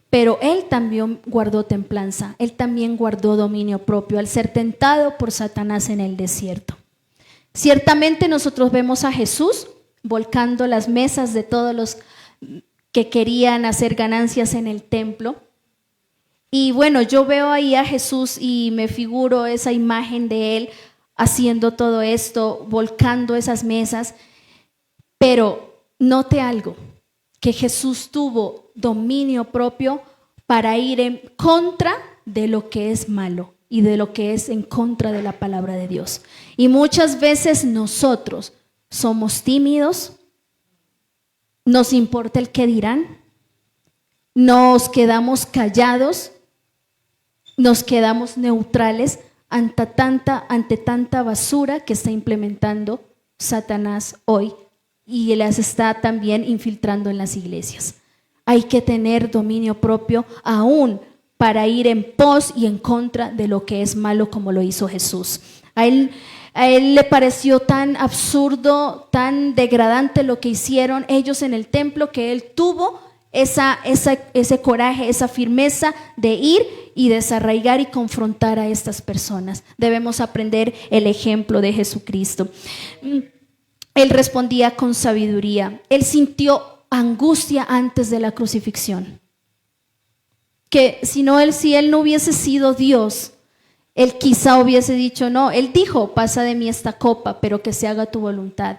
Pero él también guardó templanza, él también guardó dominio propio al ser tentado por Satanás en el desierto. Ciertamente nosotros vemos a Jesús volcando las mesas de todos los que querían hacer ganancias en el templo. Y bueno, yo veo ahí a Jesús y me figuro esa imagen de él haciendo todo esto, volcando esas mesas. Pero note algo, que Jesús tuvo dominio propio para ir en contra de lo que es malo y de lo que es en contra de la palabra de Dios. Y muchas veces nosotros somos tímidos, nos importa el qué dirán, nos quedamos callados, nos quedamos neutrales ante tanta basura que está implementando Satanás hoy y las está también infiltrando en las iglesias. Hay que tener dominio propio aún para ir en pos y en contra de lo que es malo, como lo hizo Jesús. A él le pareció tan absurdo, tan degradante lo que hicieron ellos en el templo, que él tuvo ese coraje, esa firmeza de ir y desarraigar y confrontar a estas personas. Debemos aprender el ejemplo de Jesucristo. Él respondía con sabiduría. Él sintió angustia antes de la crucifixión. Que si él no hubiese sido Dios, él quizá hubiese dicho no. Él dijo, pasa de mí esta copa, pero que se haga tu voluntad.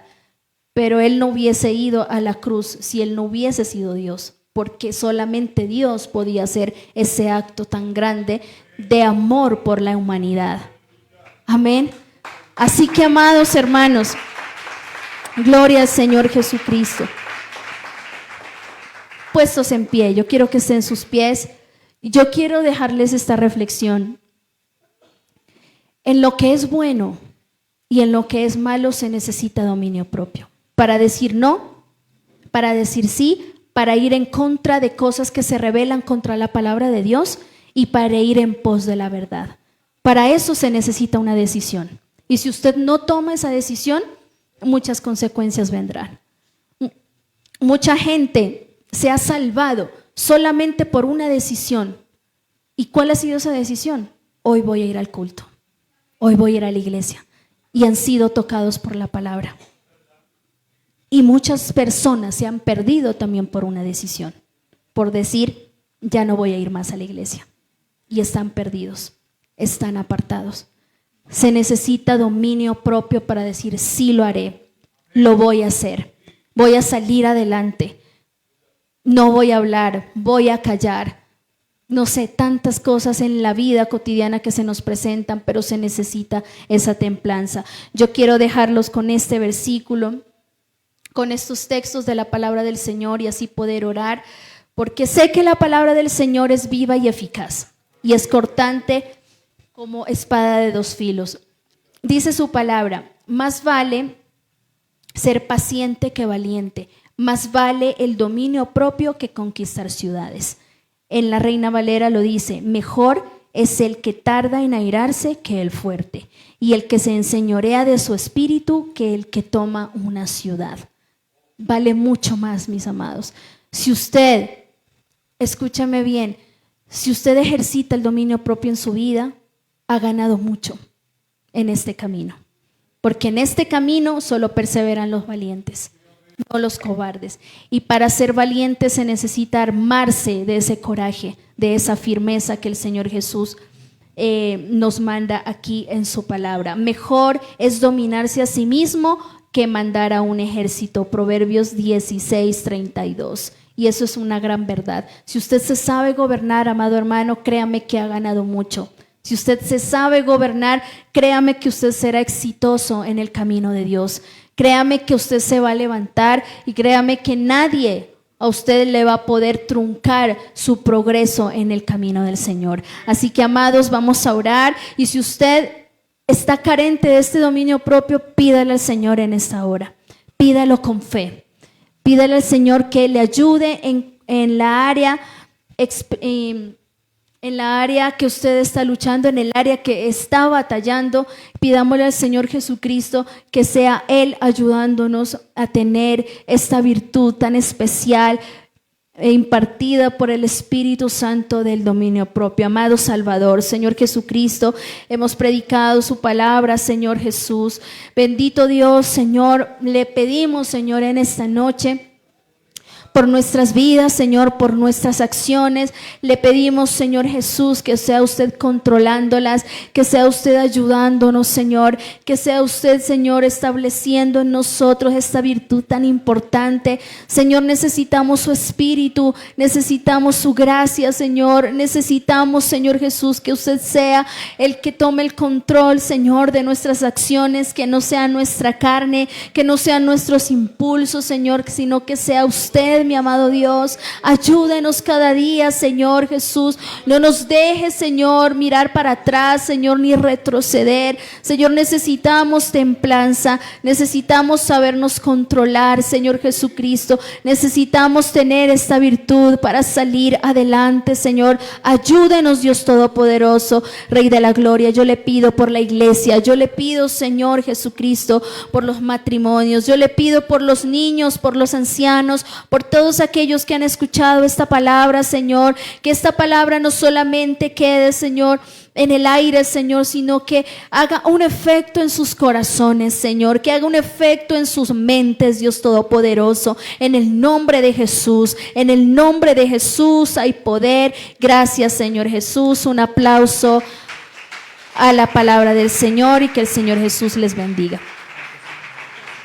Pero él no hubiese ido a la cruz si él no hubiese sido Dios, porque solamente Dios podía hacer ese acto tan grande de amor por la humanidad. Amén. Así que, amados hermanos, gloria al Señor Jesucristo. Puestos en pie, yo quiero que estén en sus pies. Yo quiero dejarles esta reflexión. En lo que es bueno y en lo que es malo se necesita dominio propio. Para decir no, para decir sí, para ir en contra de cosas que se rebelan contra la palabra de Dios y para ir en pos de la verdad. Para eso se necesita una decisión. Y si usted no toma esa decisión, muchas consecuencias vendrán. Mucha gente se ha salvado solamente por una decisión. ¿Y cuál ha sido esa decisión? Hoy voy a ir al culto, hoy voy a ir a la iglesia, y han sido tocados por la palabra. Y muchas personas se han perdido también por una decisión, por decir, ya no voy a ir más a la iglesia, y están perdidos, están apartados. Se necesita dominio propio para decir, sí lo haré, lo voy a hacer, voy a salir adelante, no voy a hablar, voy a callar. No sé, tantas cosas en la vida cotidiana que se nos presentan, pero se necesita esa templanza. Yo quiero dejarlos con este versículo, con estos textos de la palabra del Señor y así poder orar, porque sé que la palabra del Señor es viva y eficaz, y es cortante como espada de dos filos. Dice su palabra, más vale ser paciente que valiente, más vale el dominio propio que conquistar ciudades. En la Reina Valera lo dice, mejor es el que tarda en airarse que el fuerte, y el que se enseñorea de su espíritu que el que toma una ciudad. Vale mucho más, mis amados. Si usted, escúchame bien, si usted ejercita el dominio propio en su vida, ha ganado mucho en este camino. Porque en este camino solo perseveran los valientes, no los cobardes. Y para ser valientes se necesita armarse de ese coraje, de esa firmeza que el Señor Jesús nos manda aquí en su palabra. Mejor es dominarse a sí mismo que mandar a un ejército. Proverbios 16:32. Y eso es una gran verdad. Si usted se sabe gobernar, amado hermano, créame que ha ganado mucho. Si usted se sabe gobernar, créame que usted será exitoso en el camino de Dios. Créame que usted se va a levantar y créame que nadie a usted le va a poder truncar su progreso en el camino del Señor. Así que, amados, vamos a orar, y si usted está carente de este dominio propio, pídale al Señor en esta hora. Pídalo con fe. Pídale al Señor que le ayude en la área que usted está luchando, en el área que está batallando. Pidámosle al Señor Jesucristo que sea Él ayudándonos a tener esta virtud tan especial e impartida por el Espíritu Santo del dominio propio. Amado Salvador, Señor Jesucristo, hemos predicado su palabra, Señor Jesús. Bendito Dios, Señor, le pedimos, Señor, en esta noche, por nuestras vidas, Señor, por nuestras acciones, le pedimos, Señor Jesús, que sea usted controlándolas, que sea usted ayudándonos, Señor, que sea usted, Señor, estableciendo en nosotros esta virtud tan importante. Señor, necesitamos su Espíritu, necesitamos su gracia, Señor, necesitamos, Señor Jesús, que usted sea el que tome el control, Señor, de nuestras acciones, que no sea nuestra carne, que no sean nuestros impulsos, Señor, sino que sea usted, mi amado Dios. Ayúdenos cada día, Señor Jesús. No nos dejes, Señor, mirar para atrás, Señor, ni retroceder. Señor, necesitamos templanza, necesitamos sabernos controlar, Señor Jesucristo. Necesitamos tener esta virtud para salir adelante, Señor. Ayúdenos, Dios Todopoderoso, Rey de la Gloria. Yo le pido por la iglesia, yo le pido, Señor Jesucristo, por los matrimonios, yo le pido por los niños, por los ancianos, por todos aquellos que han escuchado esta palabra, Señor, que esta palabra no solamente quede, Señor, en el aire, Señor, sino que haga un efecto en sus corazones, Señor, que haga un efecto en sus mentes, Dios Todopoderoso, en el nombre de Jesús. En el nombre de Jesús hay poder. Gracias, Señor Jesús. Un aplauso a la palabra del Señor, y que el Señor Jesús les bendiga.